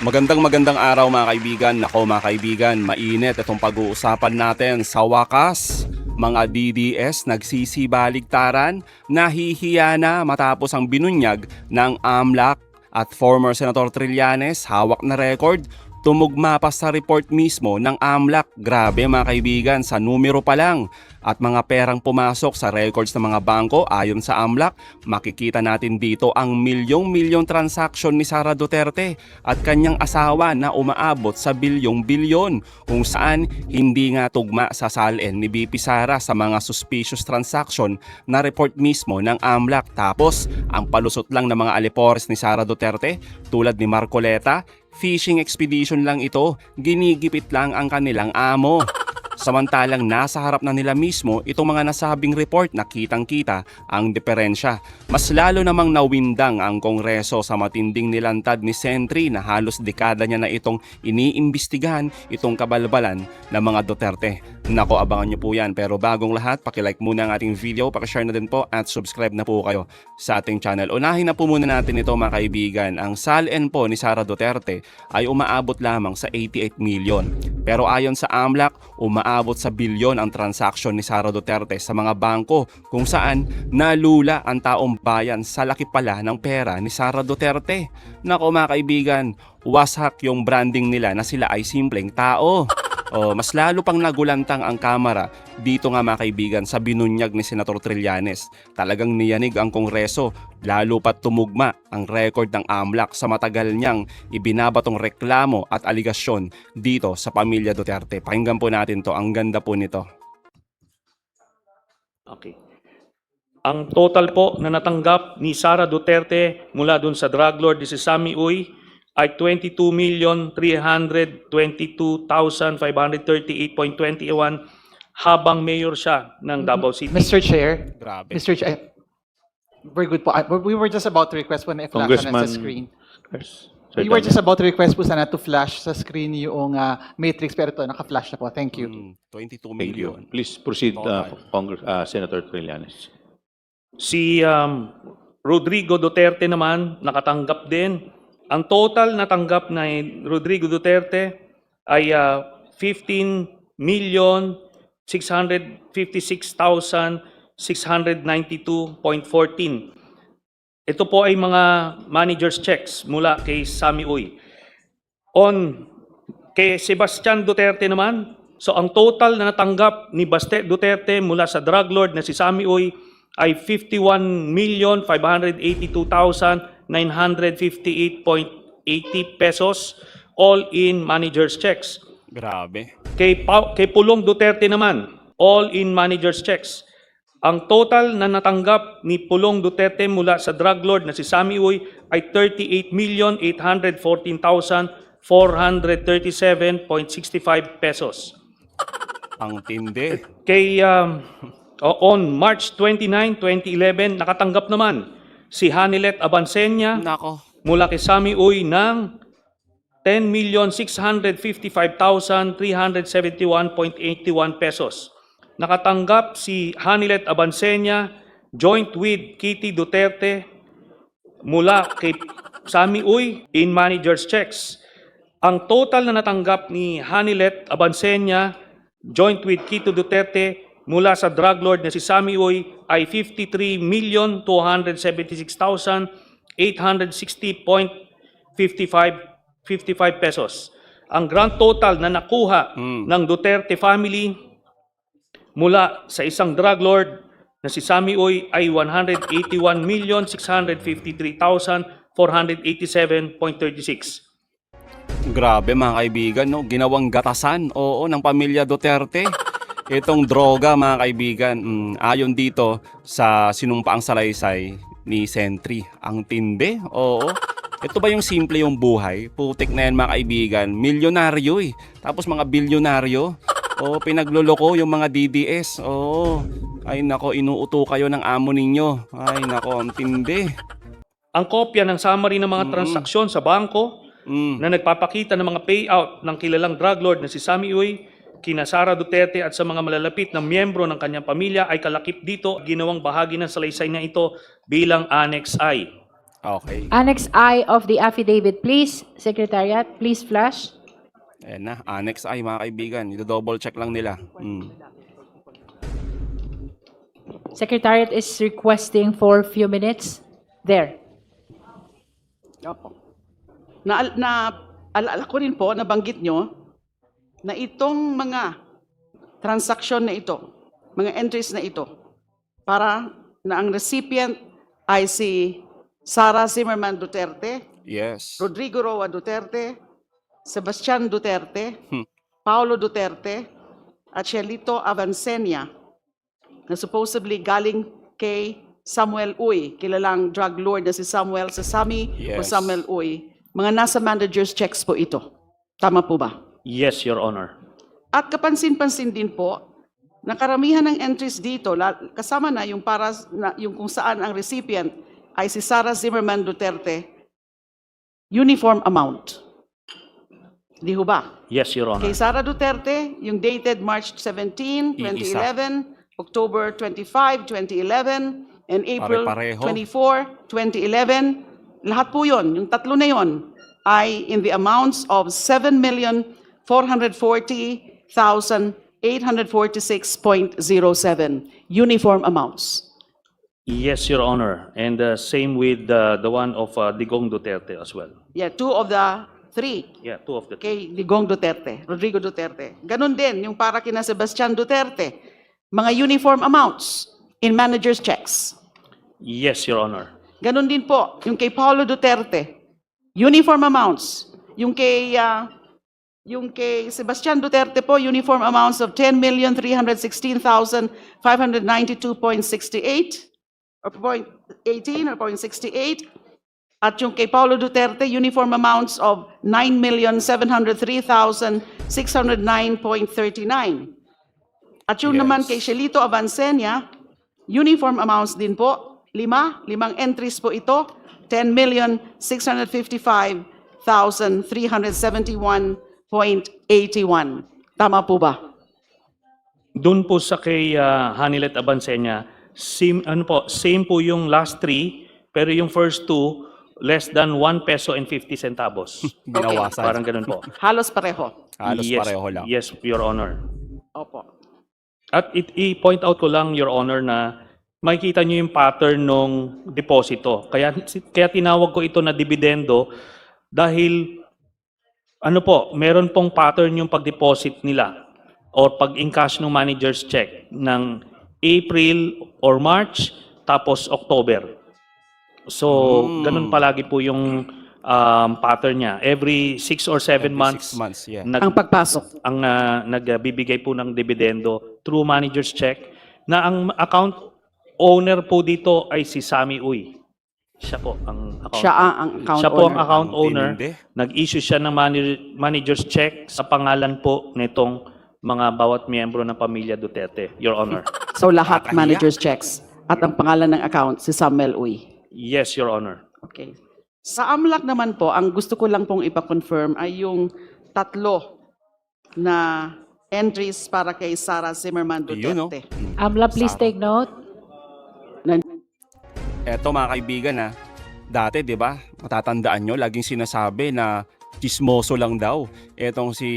Magandang araw mga kaibigan. Nako mga kaibigan, mainit itong pag-uusapan natin. Sa wakas, mga DDS nagsisibaligtaran, nahihiya na matapos ang binunyag ng AMLAC at former Senator Trillanes, hawak na record, tumugma pa sa report mismo ng AMLAC. Grabe mga kaibigan, sa numero pa lang at mga perang pumasok sa records ng mga bangko ayon sa AMLAC, makikita natin dito ang milyong-milyong transaksyon ni Sara Duterte at kanyang asawa na umaabot sa bilyong-bilyon, kung saan hindi nga tugma sa salin ni BP Sara sa mga suspicious transaction na report mismo ng AMLAC. Tapos ang palusot lang ng mga alipores ni Sara Duterte tulad ni Marcoleta, fishing expedition lang ito, ginigipit lang ang kanilang amo. Samantalang nasa harap na nila mismo itong mga nasabing report na kitang-kita ang diferensya. Mas lalo namang nawindang ang Kongreso sa matinding nilantad ni Sentry na halos dekada niya na itong iniimbestigahan itong kabalbalan ng mga Duterte. Nako, abangan niyo po yan. Pero bagong lahat, pakilike muna ang ating video, pakishare na din po at subscribe na po kayo sa ating channel. Unahin na po muna natin ito mga kaibigan. Ang salin po ni Sara Duterte ay umaabot lamang sa 88 million. Pero ayon sa AMLAC, umaabot sa bilyon ang transaksyon ni Sara Duterte sa mga bangko, kung saan nalula ang taong bayan sa laki pala ng pera ni Sara Duterte. Nako mga kaibigan, wasak yung branding nila na sila ay simpleng tao. Mas lalo pang nagulantang ang kamera dito nga mga kaibigan sa binunyag ni Senator Trillanes. Talagang niyanig ang Kongreso, lalo pat tumugma ang record ng AMLAC sa matagal niyang ibinabatong reklamo at aligasyon dito sa pamilya Duterte. Pakinggan po natin to, ang ganda po nito. Okay. Ang total po na natanggap ni Sara Duterte mula dun sa drug lord ni si Sammy Uy ay 22,322,538.21 habang mayor siya ng Davao City. Mr. Chair, Grabe. Mr. Chair, very good po. We were just about to request po na i-flash na sa screen. We were just about to request po sana to flash sa screen yung matrix, pero ito, naka-flash na po. Thank you. 22 Thank you. million. Please proceed, Total. Senator Trillanes. Si Rodrigo Duterte naman nakatanggap din. Ang total na tanggap na Rodrigo Duterte ay 15,656,692.14. Ito po ay mga manager's checks mula kay Sammy Uy. Kay Sebastian Duterte naman, so ang total na natanggap ni Baste Duterte mula sa drug lord na si Sammy Uy ay 51,582,958.80 pesos, all in manager's checks. Grabe. Kay Pulong Duterte naman, all in manager's checks. Ang total na natanggap ni Pulong Duterte mula sa drug lord na si Sammy Uy ay 38,814,437.65 pesos. Ang tindi. Kay on March 29, 2011, nakatanggap naman si Hanilet Abansenya Nako. mula kay Sammy Uy ng 10,655,371.81 pesos. Nakatanggap si Hanilet Abansenya joint with Kitty Duterte mula kay Sammy Uy in manager's checks. Ang total na natanggap ni Hanilet Abansenya joint with Kitty Duterte mula sa drug lord na si Sammy Uy ay 53,276,860.55 pesos. Ang grand total na nakuha ng Duterte family mula sa isang drug lord na si Sammy Uy ay 181,653,487.36. Grabe mga kaibigan, no? Ginawang gatasan, oo, ng pamilya Duterte. Itong droga mga kaibigan, ayon dito sa sinumpaang salaysay ni Sentry. Ang tindi, oo. Ito ba yung simple yung buhay? Putik na yan mga kaibigan, milyonaryo eh. Tapos mga bilyonaryo, pinagluloko yung mga DDS, Ay nako, inuuto kayo ng amo ninyo. Ay nako, ang tindi. Ang kopya ng summary ng mga transaksyon sa bangko na nagpapakita ng mga payout ng kilalang drug lord na si Sammy Uy, kina Sara Duterte at sa mga malalapit na miyembro ng kanyang pamilya ay kalakip dito, ginawang bahagi ng salaysay na ito bilang Annex I. Okay. Annex I of the affidavit, please. Secretariat, please flash. Ayan na, Annex I mga kaibigan. Ito-double check lang nila. Secretariat is requesting for few minutes. There. Opo. Alala ko rin po, nabanggit nyo, na itong mga transaksyon na ito, mga entries na ito, para na ang recipient ay si Sara Zimmerman Duterte, Yes. Rodrigo Roa Duterte, Sebastian Duterte, Paulo Duterte, at Shelito Avancenia, na supposedly galing kay Samuel Uy, kilalang drug lord na si Samuel Sasami o Yes. Samuel Uy. Mga nasa manager's checks po ito. Tama po ba? Yes, Your Honor. At kapansin-pansin din po, na karamihan ng entries dito, kasama na yung, yung kung saan ang recipient ay si Sara Zimmerman Duterte, uniform amount. Di ho ba? Yes, Your Honor. Kay Sara Duterte, yung dated March 17, Iisa. 2011, October 25, 2011, and April Pare-pareho. 24, 2011, lahat po yun, yung tatlo na yun, ay in the amounts of 7,440,846.07 uniform amounts. Yes, Your Honor. And same with the one of Digong Duterte as well. Yeah, two of the three. Yeah, two of the Kay Digong Duterte, Rodrigo Duterte. Ganon din yung para kina Sebastian Duterte. Mga uniform amounts in manager's checks. Yes, Your Honor. Ganon din po yung kay Paulo Duterte. Uniform amounts. Yung kay Sebastian Duterte po, uniform amounts of 10,316,592.68 or 0.18 or 0.68. At yung kay Paulo Duterte, uniform amounts of 9,703,609.39. At yung Yes. naman kay Shelito Avancenia, uniform amounts din po, limang entries po ito, 10,655,371.81. Tama po ba? Doon po sa kay Hanilet Abansenya, same po yung last three, pero yung first two, less than 1 peso and 50 centavos. Binawasan. Parang ganun po. Halos pareho. Halos Yes, pareho lang. Yes, Your Honor. Opo. At i-point out ko lang, Your Honor, na makikita nyo yung pattern ng deposito. Kaya tinawag ko ito na dividendo dahil meron pong pattern yung pag-deposit nila or pag-encash ng manager's check ng April or March tapos October. So, ganun palagi po yung pattern niya. Every 6 or 7 Every months, 6 months, yeah. Ang pagpasok. ang nagbibigay po ng dividendo through manager's check na ang account owner po dito ay si Sammy Uy. Siya po ang account. Siya ang account Siya po ang owner. account Ang owner. tindi. Nag-issue siya ng manager's check sa pangalan po nitong mga bawat miyembro ng pamilya Duterte, Your Honor. So lahat Kakahiya. manager's checks. At ang pangalan ng account, si Samuel Uy. Yes, Your Honor. Okay. Sa AMLAC naman po, ang gusto ko lang pong ipa-confirm ay yung tatlo na entries para kay Sara Zimmerman Yun, no? Duterte. Amla, please take note. Eto mga kaibigan ha, dati 'di ba? Matatandaan nyo, laging sinasabi na chismoso lang daw. Etong si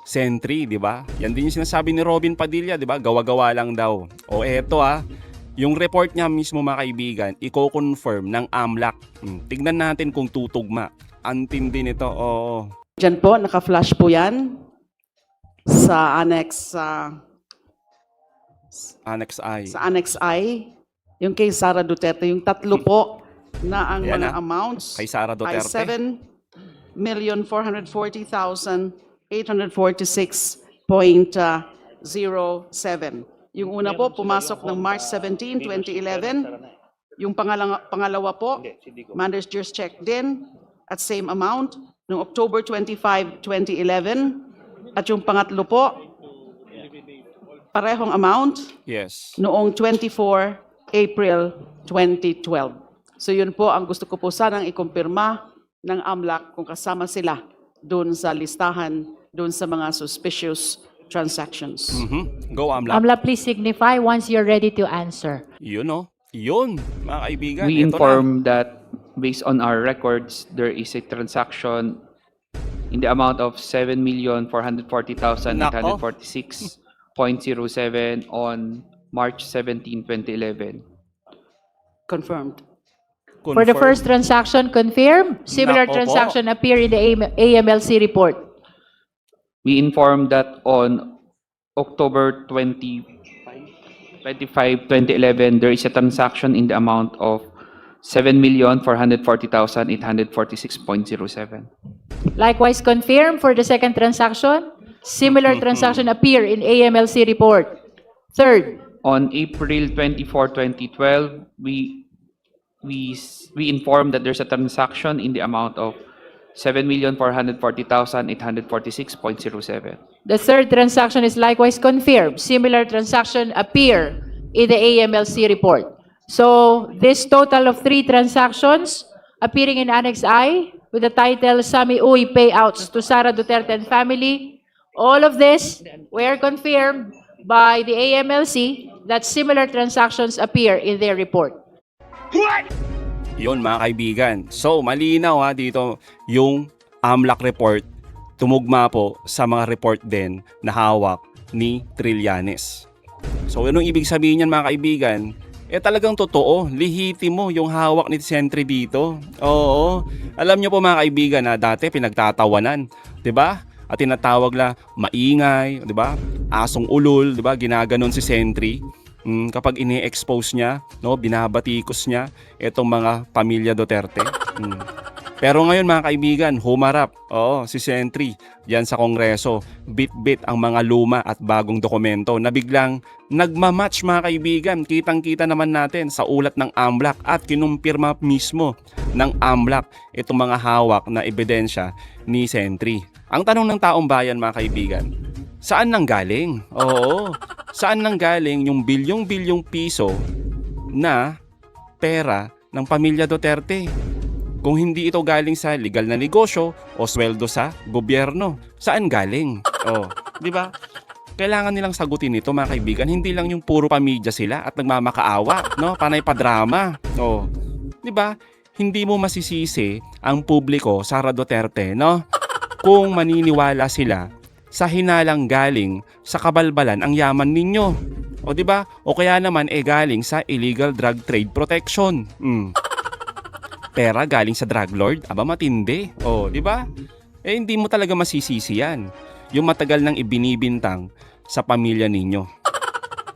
Sentry, 'di ba? Yan din yung sinasabi ni Robin Padilla, 'di ba? Gawa-gawa lang daw. O eto ha, yung report niya mismo mga kaibigan, i-confirm ng AMLAC. Tignan natin kung tutugma. Antindi nito. Oo. Diyan po, naka-flash po yan sa Annex, Annex I. sa Annex I. Yung kay Sara Duterte, yung tatlo po na ang Ayan, mga amounts Kay Sara ay Duterte. 7,440,846.07. Yung una po, pumasok ng March 17, 2011. Yung pangalawa po, manager's check din at same amount noong October 25, 2011. At yung pangatlo po, parehong amount Yes. noong 24 April 2012. So yun po ang gusto ko po sanang ikumpirma ng AMLAC kung kasama sila doon sa listahan, doon sa mga suspicious transactions. Go AMLAC. Amla, please signify once you're ready to answer. Yun no. Yun, mga kaibigan. We Ito inform that based on our records, there is a transaction in the amount of 7,440,846.07 on March 17, 2011. Confirmed. For the first transaction, confirm. Similar Nako po. transaction appear in the AMLC report. We informed that on October 25, 2011, there is a transaction in the amount of 7,440,846.07. Likewise, confirm for the second transaction. Similar transaction appear in AMLC report. Third, On April 24, 2012, we informed that there's a transaction in the amount of 7,440,846.07. the third transaction is likewise confirmed. Similar transaction appear in the AMLC report. So this total of 3 transactions appearing in Annex I with the title Sami Uy Payouts to Sara Duterte and Family. All of this were confirmed by the AMLC that similar transactions appear in their report. Yun mga kaibigan. So malinaw dito yung AMLAC report tumugma po sa mga report din na hawak ni Trillanes. So anong ibig sabihin niyan mga kaibigan? Talagang totoo, lihitimo yung hawak ni Sentry dito. Oo. Alam niyo po mga kaibigan na dati pinagtatawanan, 'di ba? At tinatawag la maingay, 'di ba? Asong ulol, 'di ba? Ginaganon si Sentry. Kapag ini-expose niya, no, binabatikos niya itong mga pamilya Duterte. Pero ngayon mga kaibigan, humarap si Sentry diyan sa Kongreso. Bit-bit ang mga luma at bagong dokumento na biglang nagmamatch mga kaibigan. Kitang-kita naman natin sa ulat ng AMLAC at kinumpirma mismo ng AMLAC itong mga hawak na ebidensya ni Sentry. Ang tanong ng taong bayan mga kaibigan, saan nanggaling? Oo, saan nanggaling yung bilyong-bilyong piso na pera ng pamilya Duterte? Kung hindi ito galing sa legal na negosyo o sweldo sa gobyerno, saan galing? Di ba? Kailangan nilang sagutin ito mga kaibigan. Hindi lang yung puro pamilya sila at nagmamakaawa, no? Panay pa drama. Di ba? Hindi mo masisisi ang publiko, Sara Duterte, no? Kung maniniwala sila sa hinalang galing sa kabalbalan ang yaman ninyo. Di ba? O kaya naman galing sa illegal drug trade protection. Pera galing sa drug lord, aba matindi. Di ba? Hindi mo talaga masisisi yan. Yung matagal nang ibinibintang sa pamilya ninyo.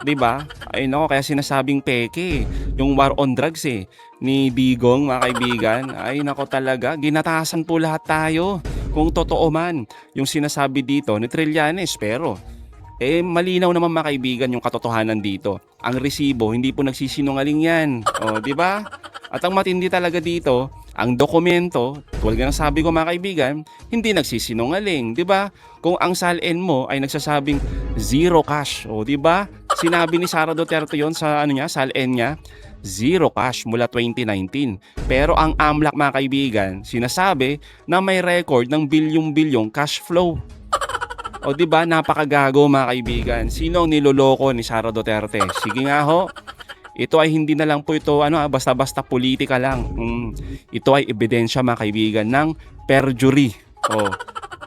Di ba? Ay nako, kaya sinasabing peke. Yung war on drugs ni Digong mga kaibigan. Ay nako talaga, ginatasan po lahat tayo. Kung totoo man yung sinasabi dito ni Trillanes, pero malinaw naman mga kaibigan yung katotohanan dito. Ang resibo, hindi po nagsisinungaling yan. Di ba? At ang matindi talaga dito, ang dokumento, tulad ng sabi ko mga kaibigan, hindi nagsisinungaling, 'di ba? Kung ang SALN mo ay nagsasabing zero cash, di ba? Sinabi ni Sara Duterte 'yon sa SALN niya, zero cash mula 2019. Pero ang AMLAC mga kaibigan, sinasabi na may record ng bilyong-bilyong cash flow. 'Di ba? Napakagago mga kaibigan. Sino ang niloloko ni Sara Duterte? Sige nga ho. Ito ay hindi na lang po ito basta-basta politika lang. Ito ay ebidensya mga kaibigan ng perjury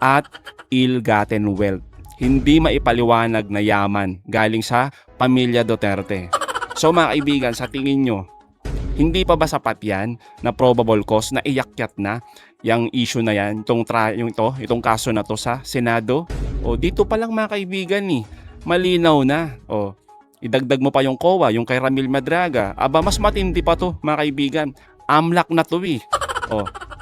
at ill-gotten wealth. Hindi maipaliwanag na yaman galing sa pamilya Duterte. So mga kaibigan, sa tingin nyo, hindi pa ba sapat yan na probable cause na iyakyat na yung issue na yan, itong kaso na to sa Senado? Dito pa lang mga kaibigan malinaw na. Idagdag mo pa yung COA, yung kay Ramil Madraga. Aba, mas matindi pa to mga kaibigan. AMLAC na to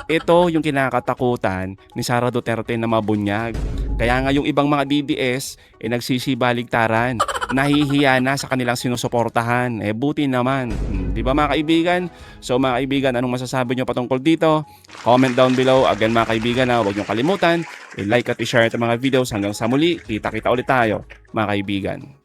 Ito yung kinakatakutan ni Sara Duterte na mabunyag. Kaya nga yung ibang mga DDS nagsisibaligtaran. Nahihiya na sa kanilang sinusuportahan. Buti naman. Di ba mga kaibigan? So mga kaibigan, anong masasabi nyo patungkol dito? Comment down below. Again mga kaibigan, huwag nyo kalimutan. I-like at i-share itong mga videos. Hanggang sa muli, kita-kita ulit tayo mga kaibigan.